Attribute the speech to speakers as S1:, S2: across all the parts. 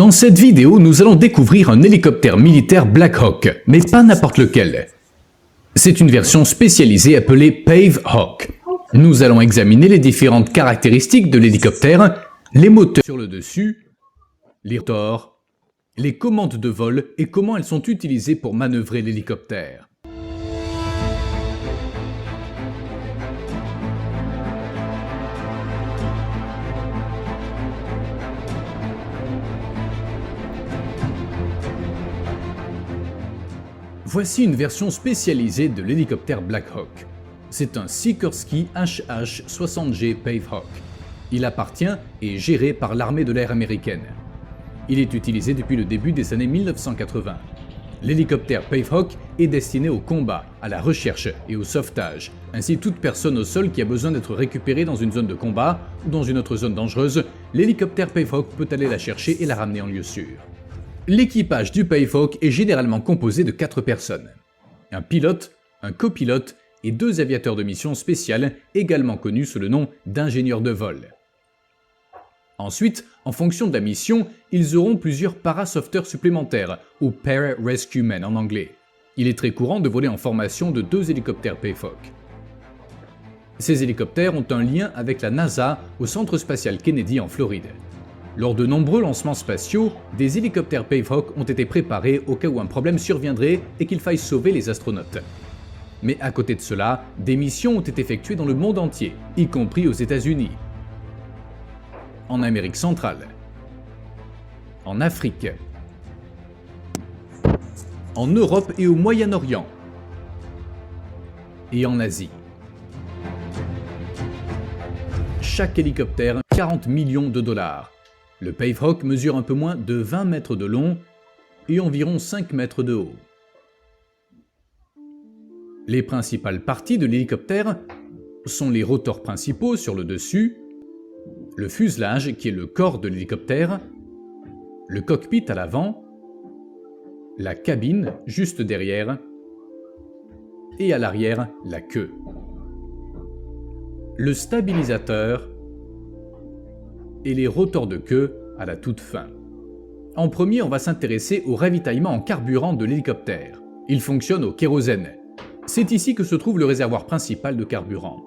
S1: Dans cette vidéo, nous allons découvrir un hélicoptère militaire Black Hawk, mais pas n'importe lequel. C'est une version spécialisée appelée Pave Hawk. Nous allons examiner les différentes caractéristiques de l'hélicoptère, les moteurs sur le dessus, les rotors, les commandes de vol et comment elles sont utilisées pour manœuvrer l'hélicoptère. Voici une version spécialisée de l'hélicoptère Black Hawk. C'est un Sikorsky HH-60G Pave Hawk. Il appartient et est géré par l'armée de l'air américaine. Il est utilisé depuis le début des années 1980. L'hélicoptère Pave Hawk est destiné au combat, à la recherche et au sauvetage. Ainsi, toute personne au sol qui a besoin d'être récupérée dans une zone de combat ou dans une autre zone dangereuse, l'hélicoptère Pave Hawk peut aller la chercher et la ramener en lieu sûr. L'équipage du Pave Hawk est généralement composé de 4 personnes. Un pilote, un copilote et 2 aviateurs de mission spéciale, également connus sous le nom d'ingénieurs de vol. Ensuite, en fonction de la mission, ils auront plusieurs parasauveteurs supplémentaires, ou Para-Rescue Men en anglais. Il est très courant de voler en formation de 2 hélicoptères Pave Hawk. Ces hélicoptères ont un lien avec la NASA au Centre spatial Kennedy en Floride. Lors de nombreux lancements spatiaux, des hélicoptères Pave Hawk ont été préparés au cas où un problème surviendrait et qu'il faille sauver les astronautes. Mais à côté de cela, des missions ont été effectuées dans le monde entier, y compris aux États-Unis, en Amérique centrale, en Afrique, en Europe et au Moyen-Orient, et en Asie. Chaque hélicoptère, 40 millions de dollars. Le Pave Hawk mesure un peu moins de 20 mètres de long et environ 5 mètres de haut. Les principales parties de l'hélicoptère sont les rotors principaux sur le dessus, le fuselage qui est le corps de l'hélicoptère, le cockpit à l'avant, la cabine juste derrière et à l'arrière la queue. Le stabilisateur et les rotors de queue à la toute fin. En premier, on va s'intéresser au ravitaillement en carburant de l'hélicoptère. Il fonctionne au kérosène. C'est ici que se trouve le réservoir principal de carburant.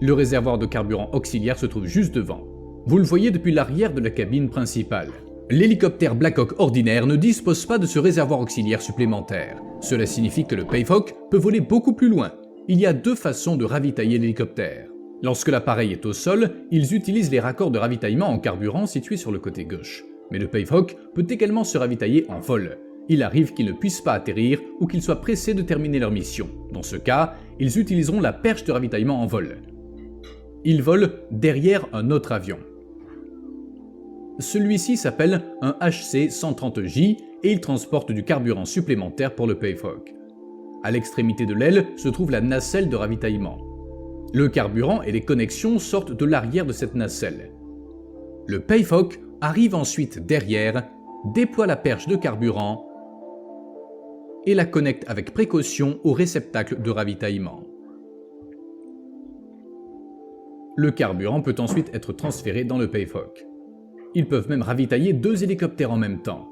S1: Le réservoir de carburant auxiliaire se trouve juste devant. Vous le voyez depuis l'arrière de la cabine principale. L'hélicoptère Black Hawk ordinaire ne dispose pas de ce réservoir auxiliaire supplémentaire. Cela signifie que le Pave Hawk peut voler beaucoup plus loin. Il y a 2 façons de ravitailler l'hélicoptère. Lorsque l'appareil est au sol, ils utilisent les raccords de ravitaillement en carburant situés sur le côté gauche. Mais le Pave Hawk peut également se ravitailler en vol. Il arrive qu'ils ne puissent pas atterrir ou qu'ils soient pressés de terminer leur mission. Dans ce cas, ils utiliseront la perche de ravitaillement en vol. Ils volent derrière un autre avion. Celui-ci s'appelle un HC-130J et il transporte du carburant supplémentaire pour le Pave Hawk. À l'extrémité de l'aile se trouve la nacelle de ravitaillement. Le carburant et les connexions sortent de l'arrière de cette nacelle. Le Pave Hawk arrive ensuite derrière, déploie la perche de carburant et la connecte avec précaution au réceptacle de ravitaillement. Le carburant peut ensuite être transféré dans le Pave Hawk. Ils peuvent même ravitailler 2 hélicoptères en même temps.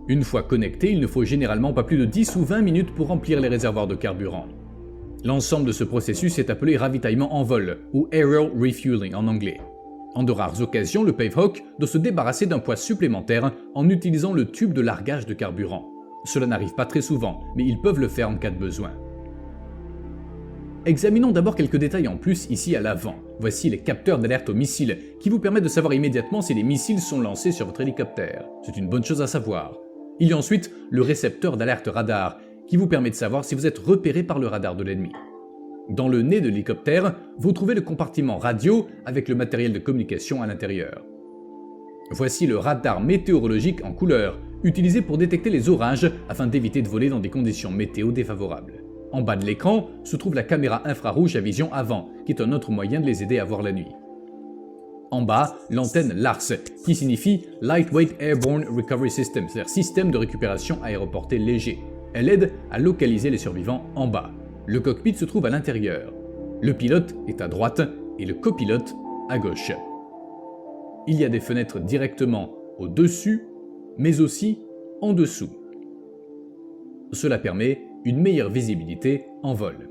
S1: Une fois connectés, il ne faut généralement pas plus de 10 ou 20 minutes pour remplir les réservoirs de carburant. L'ensemble de ce processus est appelé ravitaillement en vol, ou aerial refueling en anglais. En de rares occasions, le Pave Hawk doit se débarrasser d'un poids supplémentaire en utilisant le tube de largage de carburant. Cela n'arrive pas très souvent, mais ils peuvent le faire en cas de besoin. Examinons d'abord quelques détails en plus ici à l'avant. Voici les capteurs d'alerte aux missiles, qui vous permettent de savoir immédiatement si les missiles sont lancés sur votre hélicoptère. C'est une bonne chose à savoir. Il y a ensuite le récepteur d'alerte radar, qui vous permet de savoir si vous êtes repéré par le radar de l'ennemi. Dans le nez de l'hélicoptère, vous trouvez le compartiment radio avec le matériel de communication à l'intérieur. Voici le radar météorologique en couleur, utilisé pour détecter les orages afin d'éviter de voler dans des conditions météo défavorables. En bas de l'écran se trouve la caméra infrarouge à vision avant, qui est un autre moyen de les aider à voir la nuit. En bas, l'antenne LARS, qui signifie Lightweight Airborne Recovery System, c'est-à-dire système de récupération aéroporté léger. Elle aide à localiser les survivants en bas. Le cockpit se trouve à l'intérieur. Le pilote est à droite et le copilote à gauche. Il y a des fenêtres directement au-dessus, mais aussi en dessous. Cela permet une meilleure visibilité en vol.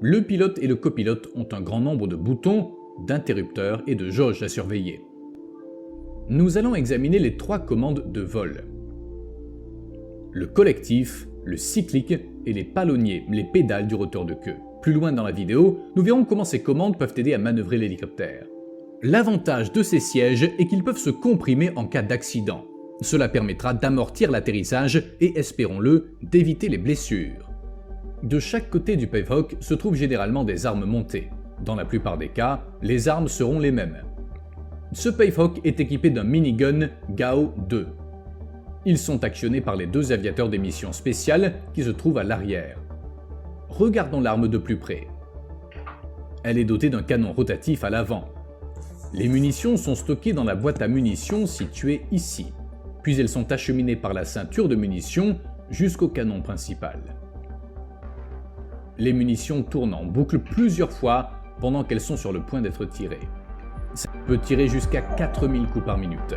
S1: Le pilote et le copilote ont un grand nombre de boutons, d'interrupteurs et de jauges à surveiller. Nous allons examiner les 3 commandes de vol. Le collectif, le cyclique et les palonniers, les pédales du rotor de queue. Plus loin dans la vidéo, nous verrons comment ces commandes peuvent aider à manœuvrer l'hélicoptère. L'avantage de ces sièges est qu'ils peuvent se comprimer en cas d'accident. Cela permettra d'amortir l'atterrissage et, espérons-le, d'éviter les blessures. De chaque côté du Pavehawk se trouvent généralement des armes montées. Dans la plupart des cas, les armes seront les mêmes. Ce Pavehawk est équipé d'un minigun GAU-2. Ils sont actionnés par les 2 aviateurs des missions spéciales qui se trouvent à l'arrière. Regardons l'arme de plus près. Elle est dotée d'un canon rotatif à l'avant. Les munitions sont stockées dans la boîte à munitions située ici, puis elles sont acheminées par la ceinture de munitions jusqu'au canon principal. Les munitions tournent en boucle plusieurs fois pendant qu'elles sont sur le point d'être tirées. Ça peut tirer jusqu'à 4000 coups par minute.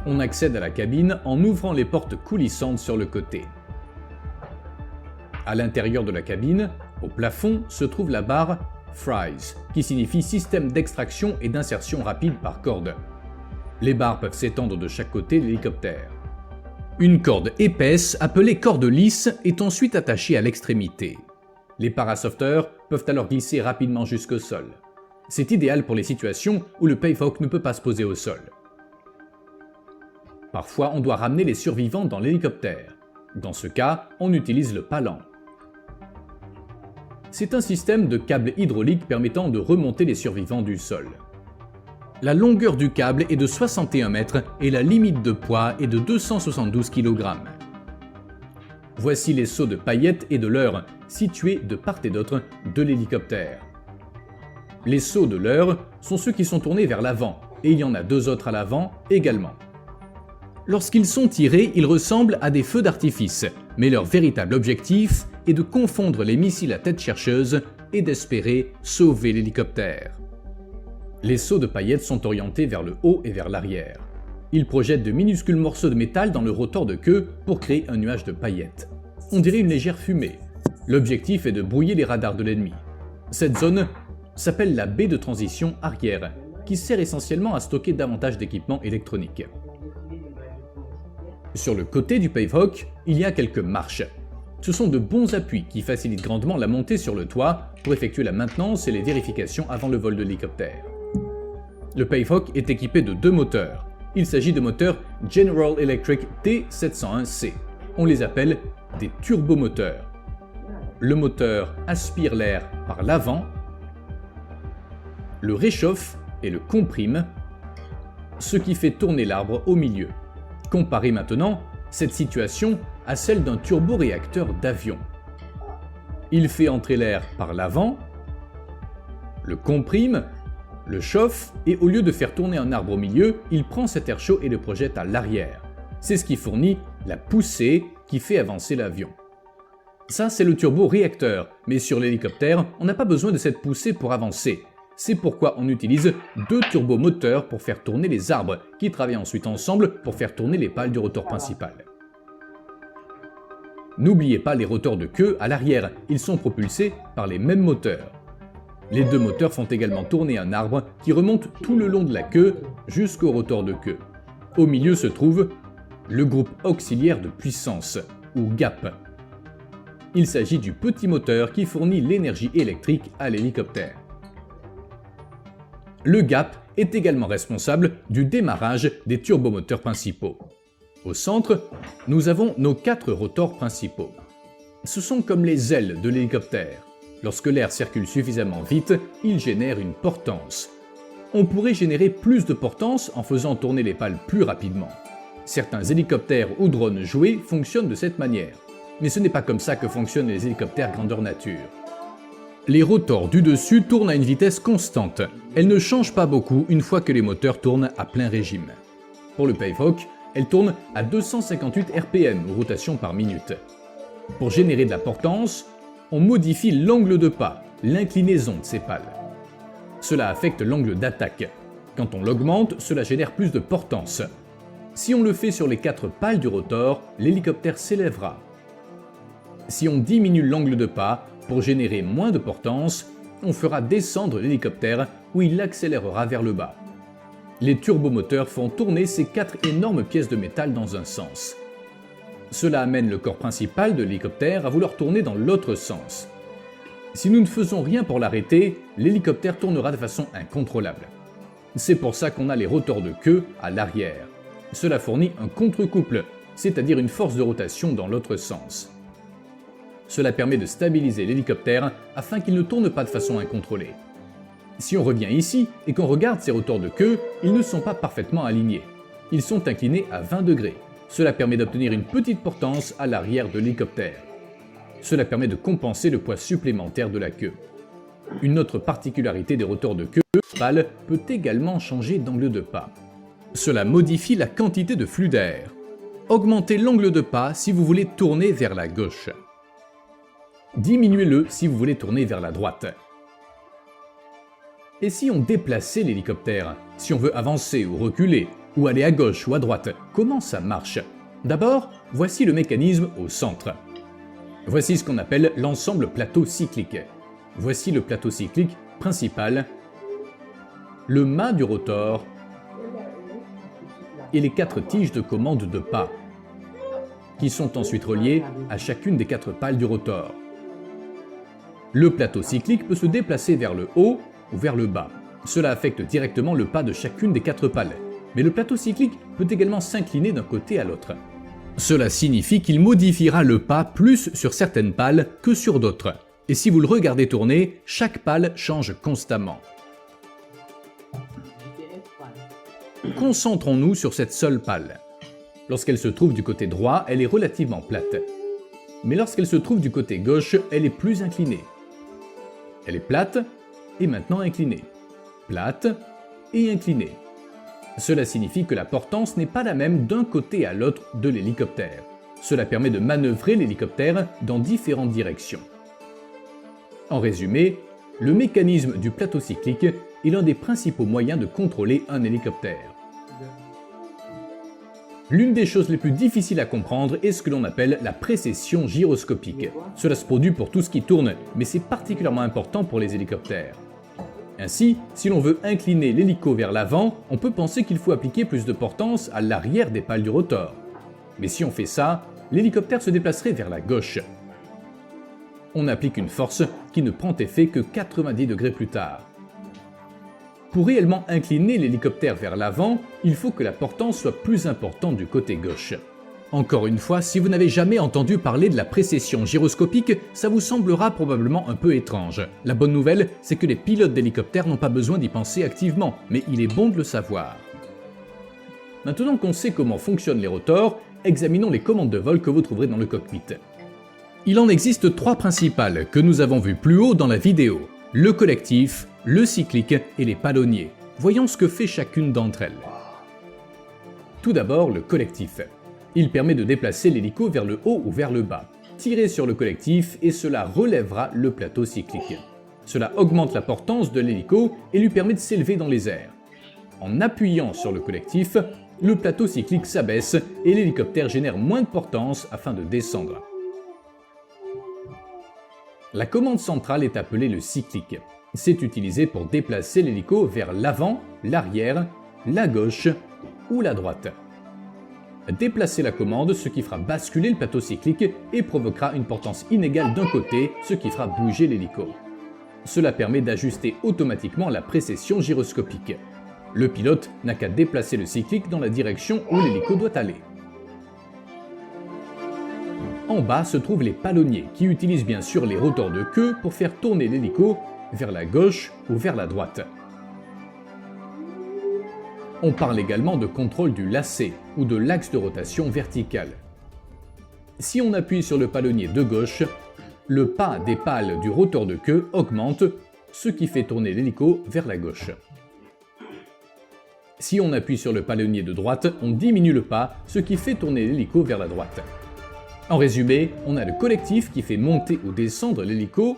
S1: On accède à la cabine en ouvrant les portes coulissantes sur le côté. À l'intérieur de la cabine, au plafond, se trouve la barre FRIES, qui signifie système d'extraction et d'insertion rapide par corde. Les barres peuvent s'étendre de chaque côté de l'hélicoptère. Une corde épaisse, appelée corde lisse, est ensuite attachée à l'extrémité. Les parasofters peuvent alors glisser rapidement jusqu'au sol. C'est idéal pour les situations où le Pavehawk ne peut pas se poser au sol. Parfois, on doit ramener les survivants dans l'hélicoptère. Dans ce cas, on utilise le palan. C'est un système de câble hydraulique permettant de remonter les survivants du sol. La longueur du câble est de 61 mètres et la limite de poids est de 272 kg. Voici les seaux de paillettes et de leurre, situés de part et d'autre de l'hélicoptère. Les seaux de leurre sont ceux qui sont tournés vers l'avant, et il y en a 2 autres à l'avant également. Lorsqu'ils sont tirés, ils ressemblent à des feux d'artifice, mais leur véritable objectif est de confondre les missiles à tête chercheuse et d'espérer sauver l'hélicoptère. Les seaux de paillettes sont orientés vers le haut et vers l'arrière. Ils projettent de minuscules morceaux de métal dans le rotor de queue pour créer un nuage de paillettes. On dirait une légère fumée. L'objectif est de brouiller les radars de l'ennemi. Cette zone s'appelle la baie de transition arrière, qui sert essentiellement à stocker davantage d'équipements électroniques. Sur le côté du Pavehawk, il y a quelques marches. Ce sont de bons appuis qui facilitent grandement la montée sur le toit pour effectuer la maintenance et les vérifications avant le vol de l'hélicoptère. Le Pavehawk est équipé de 2 moteurs. Il s'agit de moteurs General Electric T701C. On les appelle des turbomoteurs. Le moteur aspire l'air par l'avant, le réchauffe et le comprime, ce qui fait tourner l'arbre au milieu. Comparez maintenant cette situation à celle d'un turboréacteur d'avion. Il fait entrer l'air par l'avant, le comprime, le chauffe et au lieu de faire tourner un arbre au milieu, il prend cet air chaud et le projette à l'arrière. C'est ce qui fournit la poussée qui fait avancer l'avion. Ça, c'est le turboréacteur, mais sur l'hélicoptère, on n'a pas besoin de cette poussée pour avancer. C'est pourquoi on utilise 2 turbomoteurs pour faire tourner les arbres, qui travaillent ensuite ensemble pour faire tourner les pales du rotor principal. N'oubliez pas les rotors de queue à l'arrière, ils sont propulsés par les mêmes moteurs. Les 2 moteurs font également tourner un arbre qui remonte tout le long de la queue jusqu'au rotor de queue. Au milieu se trouve le groupe auxiliaire de puissance, ou GAP. Il s'agit du petit moteur qui fournit l'énergie électrique à l'hélicoptère. Le GAP est également responsable du démarrage des turbomoteurs principaux. Au centre, nous avons nos 4 rotors principaux. Ce sont comme les ailes de l'hélicoptère. Lorsque l'air circule suffisamment vite, il génère une portance. On pourrait générer plus de portance en faisant tourner les pales plus rapidement. Certains hélicoptères ou drones jouets fonctionnent de cette manière. Mais ce n'est pas comme ça que fonctionnent les hélicoptères grandeur nature. Les rotors du dessus tournent à une vitesse constante. Elles ne changent pas beaucoup une fois que les moteurs tournent à plein régime. Pour le Pavehawk, Elle tourne à 258 RPM, rotation par minute. Pour générer de la portance, on modifie l'angle de pas, l'inclinaison de ces pales. Cela affecte l'angle d'attaque. Quand on l'augmente, cela génère plus de portance. Si on le fait sur les 4 pales du rotor, l'hélicoptère s'élèvera. Si on diminue l'angle de pas pour générer moins de portance, on fera descendre l'hélicoptère où il accélérera vers le bas. Les turbomoteurs font tourner ces 4 énormes pièces de métal dans un sens. Cela amène le corps principal de l'hélicoptère à vouloir tourner dans l'autre sens. Si nous ne faisons rien pour l'arrêter, l'hélicoptère tournera de façon incontrôlable. C'est pour ça qu'on a les rotors de queue à l'arrière. Cela fournit un contre-couple, c'est-à-dire une force de rotation dans l'autre sens. Cela permet de stabiliser l'hélicoptère afin qu'il ne tourne pas de façon incontrôlée. Si on revient ici et qu'on regarde ces rotors de queue, ils ne sont pas parfaitement alignés. Ils sont inclinés à 20 degrés. Cela permet d'obtenir une petite portance à l'arrière de l'hélicoptère. Cela permet de compenser le poids supplémentaire de la queue. Une autre particularité des rotors de queue, pâle, peut également changer d'angle de pas. Cela modifie la quantité de flux d'air. Augmentez l'angle de pas si vous voulez tourner vers la gauche. Diminuez-le si vous voulez tourner vers la droite. Et si on déplaçait l'hélicoptère, si on veut avancer ou reculer, ou aller à gauche ou à droite, comment ça marche? D'abord, voici le mécanisme au centre. Voici ce qu'on appelle l'ensemble plateau cyclique. Voici le plateau cyclique principal, le mât du rotor et les 4 tiges de commande de pas, qui sont ensuite reliées à chacune des 4 pales du rotor. Le plateau cyclique peut se déplacer vers le haut ou vers le bas. Cela affecte directement le pas de chacune des 4 pales, mais le plateau cyclique peut également s'incliner d'un côté à l'autre. Cela signifie qu'il modifiera le pas plus sur certaines pales que sur d'autres. Et si vous le regardez tourner, chaque pale change constamment. Concentrons-nous sur cette seule pale. Lorsqu'elle se trouve du côté droit, elle est relativement plate. Mais lorsqu'elle se trouve du côté gauche, elle est plus inclinée. Elle est plate et maintenant inclinée. Plate et inclinée. Cela signifie que la portance n'est pas la même d'un côté à l'autre de l'hélicoptère. Cela permet de manœuvrer l'hélicoptère dans différentes directions. En résumé, le mécanisme du plateau cyclique est l'un des principaux moyens de contrôler un hélicoptère. L'une des choses les plus difficiles à comprendre est ce que l'on appelle la précession gyroscopique. Cela se produit pour tout ce qui tourne, mais c'est particulièrement important pour les hélicoptères. Ainsi, si l'on veut incliner l'hélico vers l'avant, on peut penser qu'il faut appliquer plus de portance à l'arrière des pales du rotor. Mais si on fait ça, l'hélicoptère se déplacerait vers la gauche. On applique une force qui ne prend effet que 90 degrés plus tard. Pour réellement incliner l'hélicoptère vers l'avant, il faut que la portance soit plus importante du côté gauche. Encore une fois, si vous n'avez jamais entendu parler de la précession gyroscopique, ça vous semblera probablement un peu étrange. La bonne nouvelle, c'est que les pilotes d'hélicoptères n'ont pas besoin d'y penser activement, mais il est bon de le savoir. Maintenant qu'on sait comment fonctionnent les rotors, examinons les commandes de vol que vous trouverez dans le cockpit. Il en existe 3 principales que nous avons vues plus haut dans la vidéo. Le collectif, le cyclique et les palonniers. Voyons ce que fait chacune d'entre elles. Tout d'abord, le collectif. Il permet de déplacer l'hélico vers le haut ou vers le bas. Tirez sur le collectif et cela relèvera le plateau cyclique. Cela augmente la portance de l'hélico et lui permet de s'élever dans les airs. En appuyant sur le collectif, le plateau cyclique s'abaisse et l'hélicoptère génère moins de portance afin de descendre. La commande centrale est appelée le cyclique. C'est utilisé pour déplacer l'hélico vers l'avant, l'arrière, la gauche ou la droite. Déplacez la commande, ce qui fera basculer le plateau cyclique et provoquera une portance inégale d'un côté, ce qui fera bouger l'hélico. Cela permet d'ajuster automatiquement la précession gyroscopique. Le pilote n'a qu'à déplacer le cyclique dans la direction où l'hélico doit aller. En bas se trouvent les palonniers, qui utilisent bien sûr les rotors de queue pour faire tourner l'hélico vers la gauche ou vers la droite. On parle également de contrôle du lacet ou de l'axe de rotation vertical. Si on appuie sur le palonnier de gauche, le pas des pales du rotor de queue augmente, ce qui fait tourner l'hélico vers la gauche. Si on appuie sur le palonnier de droite, on diminue le pas, ce qui fait tourner l'hélico vers la droite. En résumé, on a le collectif qui fait monter ou descendre l'hélico,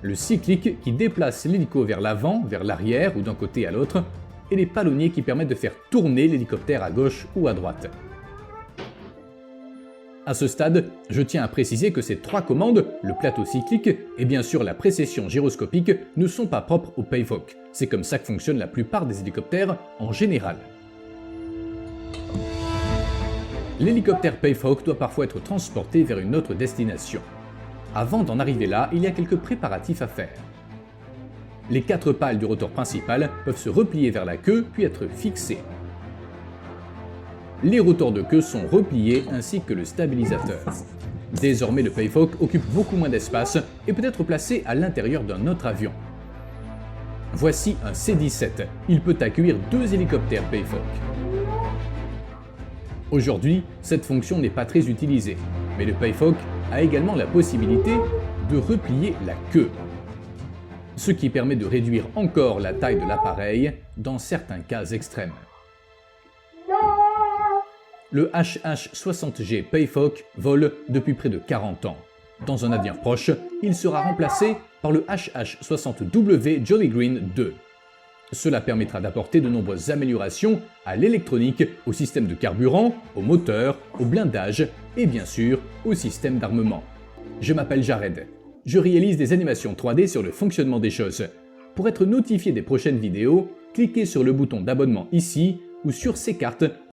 S1: le cyclique qui déplace l'hélico vers l'avant, vers l'arrière ou d'un côté à l'autre, et les palonniers qui permettent de faire tourner l'hélicoptère à gauche ou à droite. À ce stade, je tiens à préciser que ces trois commandes, le plateau cyclique et bien sûr la précession gyroscopique, ne sont pas propres au Pavehawk. C'est comme ça que fonctionnent la plupart des hélicoptères en général. L'hélicoptère Pavehawk doit parfois être transporté vers une autre destination. Avant d'en arriver là, il y a quelques préparatifs à faire. Les quatre pales du rotor principal peuvent se replier vers la queue puis être fixées. Les rotors de queue sont repliés ainsi que le stabilisateur. Désormais, le Pavehawk occupe beaucoup moins d'espace et peut être placé à l'intérieur d'un autre avion. Voici un C-17. Il peut accueillir 2 hélicoptères Pavehawk. Aujourd'hui, cette fonction n'est pas très utilisée, mais le Pavehawk a également la possibilité de replier la queue, ce qui permet de réduire encore la taille de l'appareil dans certains cas extrêmes. Le HH-60G Pavehawk vole depuis près de 40 ans. Dans un avenir proche, il sera remplacé par le HH-60W Jolly Green 2. Cela permettra d'apporter de nombreuses améliorations à l'électronique, au système de carburant, au moteur, au blindage et bien sûr au système d'armement. Je m'appelle Jared. Je réalise des animations 3D sur le fonctionnement des choses. Pour être notifié des prochaines vidéos, cliquez sur le bouton d'abonnement ici ou sur ces cartes